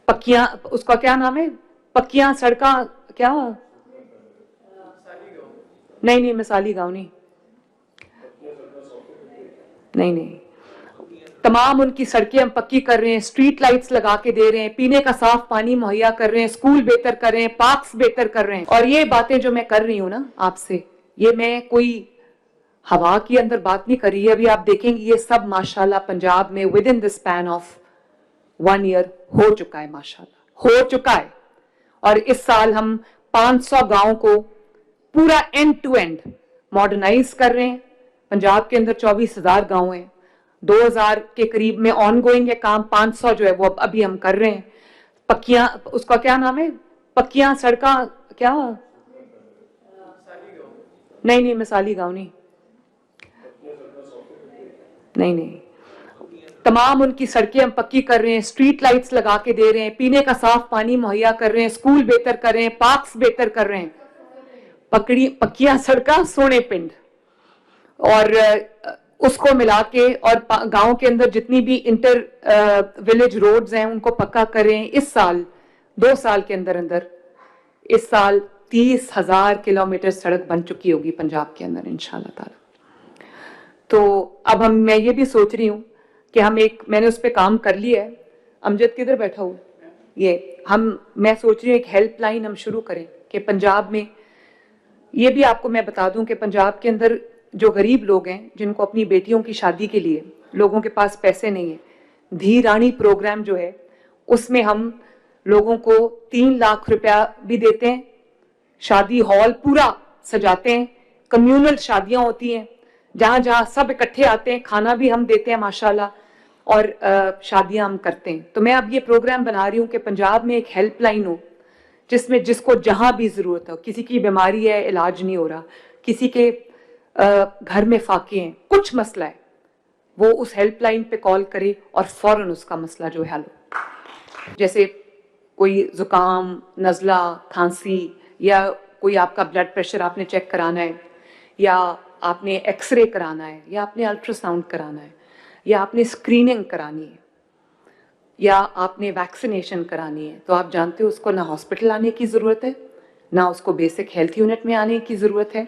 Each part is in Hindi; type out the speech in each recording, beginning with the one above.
पक्कियां, उसका क्या नाम है, पक्कियां सड़का, क्या, नहीं नहीं मिसाली गांव नहीं, नहीं नहीं, तमाम उनकी सड़कें हम पक्की कर रहे हैं, स्ट्रीट लाइट्स लगा के दे रहे हैं, पीने का साफ पानी मुहैया कर रहे हैं, स्कूल बेहतर कर रहे हैं, पार्क्स बेहतर कर रहे हैं। और ये बातें जो मैं कर रही हूं ना आपसे, ये मैं कोई हवा के अंदर बात नहीं कर रही है। अभी आप देखेंगे ये सब माशाल्लाह पंजाब में with in the span of 1 year हो चुका है, माशाल्लाह हो चुका है। और इस साल हम 500 गांव को पूरा एंड टू एंड मॉडर्नाइज कर रहे हैं। पंजाब के अंदर 24,000 गांव हैं, 2,000 के करीब में ऑन गोइंग है काम, 500 जो है वो अभी हम कर रहे हैं। पक्कियां, उसका क्या नाम है, पक्कियां सड़का, क्या, नहीं नहीं मिसाली गांव नहीं, नहीं नहीं, तमाम उनकी सड़कें हम पक्की कर रहे हैं, स्ट्रीट लाइट्स लगा के दे रहे हैं, पीने का साफ पानी मुहैया कर रहे हैं, स्कूल बेहतर कर रहे हैं, पार्क्स बेहतर कर रहे हैं। पक्कियां सड़का सोने पिंड, और उसको मिला के, और गांव के अंदर जितनी भी इंटर विलेज रोड्स हैं उनको पक्का करें। इस साल 2 साल के अंदर अंदर इस साल 30,000 किलोमीटर सड़क बन चुकी होगी पंजाब के अंदर इंशाल्लाह ताला। तो अब मैं ये भी सोच रही हूँ कि मैंने उस पर काम कर लिया है। अमजद किधर बैठा हूँ, मैं सोच रही हूँ एक हेल्पलाइन हम शुरू करें कि पंजाब में, ये भी आपको मैं बता दूं कि पंजाब के अंदर जो गरीब लोग हैं जिनको अपनी बेटियों की शादी के लिए लोगों के पास पैसे नहीं है, धी रानी प्रोग्राम जो है उसमें हम लोगों को 3 लाख रुपया भी देते हैं, शादी हॉल पूरा सजाते हैं, कम्युनल शादियां होती हैं जहां जहां सब इकट्ठे आते हैं, खाना भी हम देते हैं माशाल्लाह, और शादियां हम करते हैं। तो मैं अब ये प्रोग्राम बना रही हूँ कि पंजाब में एक हेल्पलाइन हो जिसमें जिसको जहां भी जरूरत हो, किसी की बीमारी है इलाज नहीं हो रहा, किसी के घर में फाके हैं, कुछ मसला है, वो उस हेल्पलाइन पे कॉल करे और फौरन उसका मसला जो है हल हो। जैसे कोई जुकाम, नज़ला, खांसी, या कोई आपका ब्लड प्रेशर आपने चेक कराना है, या आपने एक्सरे कराना है, या आपने अल्ट्रासाउंड कराना है, या आपने स्क्रीनिंग करानी है, या आपने वैक्सीनेशन करानी है, तो आप जानते हो उसको ना हॉस्पिटल आने की ज़रूरत है, ना उसको बेसिक हेल्थ यूनिट में आने की ज़रूरत है।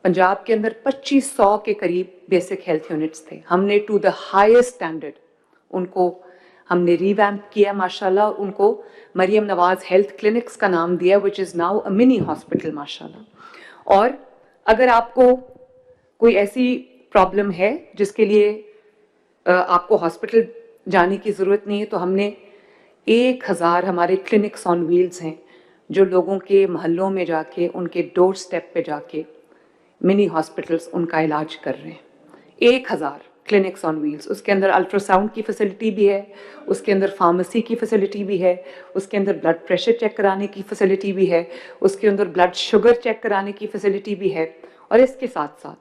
पंजाब के अंदर 2500 के करीब बेसिक हेल्थ यूनिट्स थे, हमने टू द हाईएस्ट स्टैंडर्ड उनको हमने रिवैम्प किया माशाल्लाह, उनको मरियम नवाज हेल्थ क्लिनिक्स का नाम दिया, which is now a mini hospital माशाल्लाह। और अगर आपको कोई ऐसी प्रॉब्लम है जिसके लिए आपको हॉस्पिटल जाने की ज़रूरत नहीं है, तो हमने 1000 हमारे क्लिनिक्स ऑन व्हील्स हैं जो लोगों के महल्लों में जाके, उनके डोर स्टेप पे जाके मिनी हॉस्पिटल्स उनका इलाज कर रहे हैं। 1000 क्लिनिक्स ऑन व्हील्स, उसके अंदर अल्ट्रासाउंड की फैसिलिटी भी है, उसके अंदर फार्मेसी की फैसिलिटी भी है, उसके अंदर ब्लड प्रेशर चेक कराने की फैसिलिटी भी है, उसके अंदर ब्लड शुगर चेक कराने की फैसिलिटी भी है। और इसके साथ साथ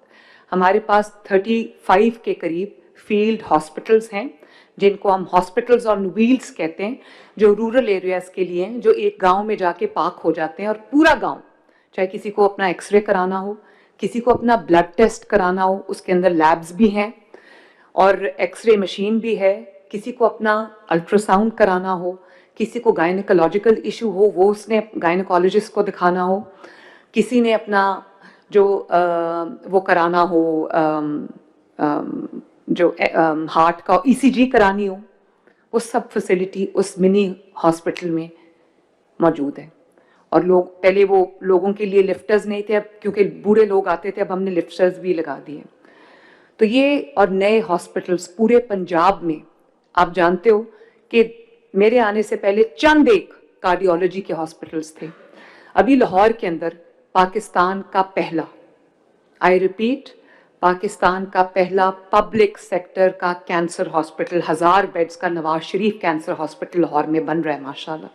हमारे पास 35 के करीब फील्ड हॉस्पिटल्स हैं जिनको हम हॉस्पिटल्स ऑन व्हील्स कहते हैं, जो रूरल एरियाज के लिए हैं, जो एक गांव में जाके पार्क हो जाते हैं और पूरा गांव, चाहे किसी को अपना एक्सरे कराना हो, किसी को अपना ब्लड टेस्ट कराना हो, उसके अंदर लैब्स भी हैं और एक्सरे मशीन भी है, किसी को अपना अल्ट्रासाउंड कराना हो, किसी को गायनेकोलॉजिकल इशू हो वो उसने गायनेकोलॉजिस्ट को दिखाना हो, किसी ने अपना जो वो कराना हो, जो हार्ट का ईसीजी करानी हो, वो सब फैसिलिटी उस मिनी हॉस्पिटल में मौजूद है। और पहले वो लोगों के लिए लिफ्टर्स नहीं थे, अब क्योंकि बूढ़े लोग आते थे अब हमने लिफ्टर्स भी लगा दिए। तो ये और नए हॉस्पिटल्स पूरे पंजाब में, आप जानते हो कि मेरे आने से पहले चंद एक कार्डियोलॉजी के हॉस्पिटल्स थे। अभी लाहौर के अंदर पाकिस्तान का पहला, आई रिपीट, पाकिस्तान का पहला पब्लिक सेक्टर का कैंसर हॉस्पिटल 1000 बेड्स का नवाज शरीफ कैंसर हॉस्पिटल लाहौर में बन रहा है माशाल्लाह।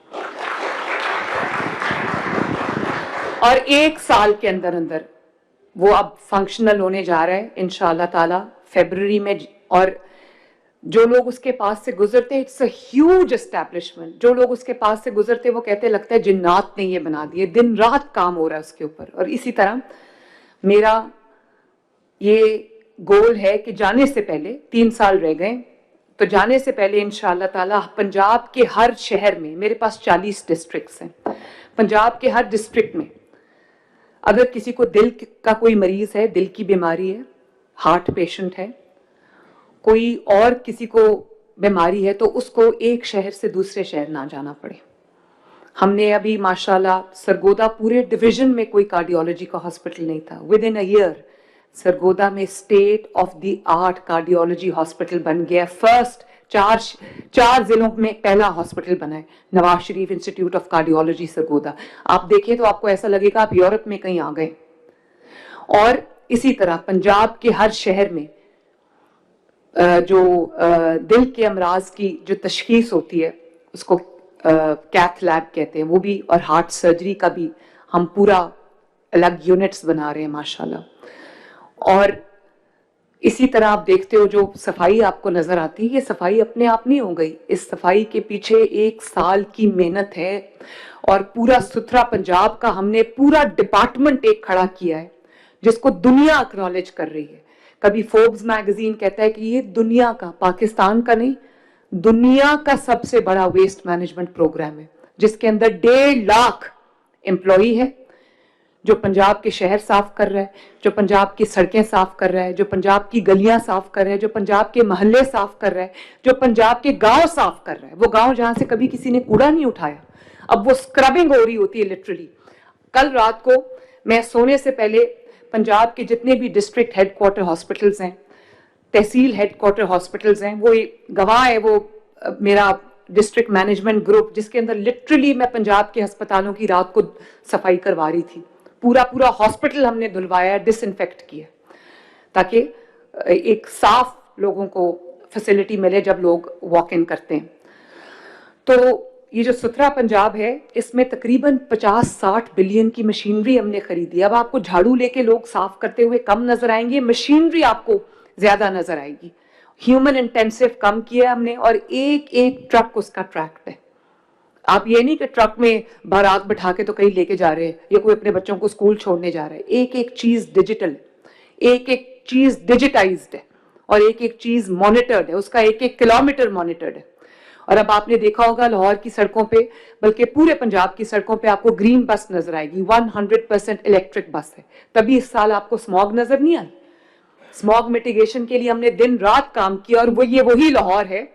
और 1 साल के अंदर अंदर वो अब फंक्शनल होने जा रहा है इंशाल्लाह ताला फरवरी में। और जो लोग उसके पास से गुजरते, इट्स अ ह्यूज एस्टैब्लिशमेंट, जो लोग उसके पास से गुजरते वो कहते लगता है जिन्नात ने ये बना दिए, दिन रात काम हो रहा है उसके ऊपर। और इसी तरह मेरा ये गोल है कि जाने से पहले 3 साल रह गए, तो जाने से पहले इंशाअल्लाह ताला पंजाब के हर शहर में, मेरे पास 40 डिस्ट्रिक्ट्स हैं, पंजाब के हर डिस्ट्रिक्ट में अगर किसी को दिल का कोई मरीज है, दिल की बीमारी है, हार्ट पेशेंट है, कोई और किसी को बीमारी है, तो उसको एक शहर से दूसरे शहर ना जाना पड़े। हमने अभी माशाल्लाह सरगोदा पूरे डिवीजन में कोई कार्डियोलॉजी का हॉस्पिटल नहीं था, within a year Sargodha में state of the art cardiology hospital बन गया। फर्स्ट चार जिलों में पहला हॉस्पिटल बना है, Nawaz Sharif institute of cardiology Sargodha. आप देखें तो आपको ऐसा लगेगा आप यूरोप में कहीं आ गए। और इसी तरह पंजाब के हर शहर में जो दिल के अमराज की जो तशखीस होती है उसको कैथ लैब कहते हैं, वो भी, और हार्ट सर्जरी का भी हम पूरा अलग यूनिट्स बना रहे हैं माशाल्लाह। और इसी तरह आप देखते हो जो सफाई आपको नजर आती है, ये सफाई अपने आप नहीं हो गई, इस सफाई के पीछे 1 साल की मेहनत है। और पूरा सुथरा पंजाब का हमने पूरा डिपार्टमेंट एक खड़ा किया है जिसको दुनिया एक्नॉलेज कर रही है। कभी फोर्ब्स मैगजीन कहता है कि ये दुनिया का, पाकिस्तान का नहीं, दुनिया का सबसे बड़ा वेस्ट मैनेजमेंट प्रोग्राम है, जिसके अंदर 1.5 लाख एम्प्लॉई है, जो पंजाब के शहर साफ कर रहा है, जो पंजाब की सड़कें साफ कर रहा है, जो पंजाब की गलियां साफ कर रहा है, जो पंजाब के महल्ले साफ कर रहा है, जो पंजाब के गांव साफ कर रहा है। वो गांव जहां से कभी किसी ने कूड़ा नहीं उठाया, अब वो स्क्रबिंग हो रही होती है लिटरली। कल रात को मैं सोने से पहले पंजाब के जितने भी डिस्ट्रिक्ट हेडक्वार्टर हॉस्पिटल्स हैं, तहसील हेडक्वार्टर हॉस्पिटल्स हैं, वो गवाह है वो मेरा डिस्ट्रिक्ट मैनेजमेंट ग्रुप, जिसके अंदर लिटरली मैं पंजाब के अस्पतालों की रात को सफाई करवा रही थी। पूरा हॉस्पिटल हमने धुलवाया, डिसइंफेक्ट किया, ताकि एक साफ लोगों को फैसिलिटी मिले जब लोग वॉक इन करते हैं। तो ये जो सुथरा पंजाब है, इसमें तकरीबन 50-60 बिलियन की मशीनरी हमने खरीदी। अब आपको झाड़ू लेके लोग साफ करते हुए कम नजर आएंगे, मशीनरी आपको ज्यादा नजर आएगी। ह्यूमन इंटेंसिव कम किया हमने, और एक एक ट्रक उसका ट्रैक्ड है। आप ये नहीं कि ट्रक में बारात बिठा के तो कहीं लेके जा रहे हैं या कोई अपने बच्चों को स्कूल छोड़ने जा रहे हैं। एक एक चीज डिजिटल, एक एक चीज डिजिटाइज्ड है, और एक एक चीज मॉनिटर्ड है, उसका एक एक किलोमीटर मॉनिटर्ड है। और अब आपने देखा होगा लाहौर की सड़कों पे, बल्कि पूरे पंजाब की सड़कों पे आपको ग्रीन बस नजर आएगी, 100% इलेक्ट्रिक बस है। तभी इस साल आपको स्मॉग नजर नहीं आई। स्मॉग मिटिगेशन के लिए हमने दिन रात काम किया, और वो ये वही लाहौर है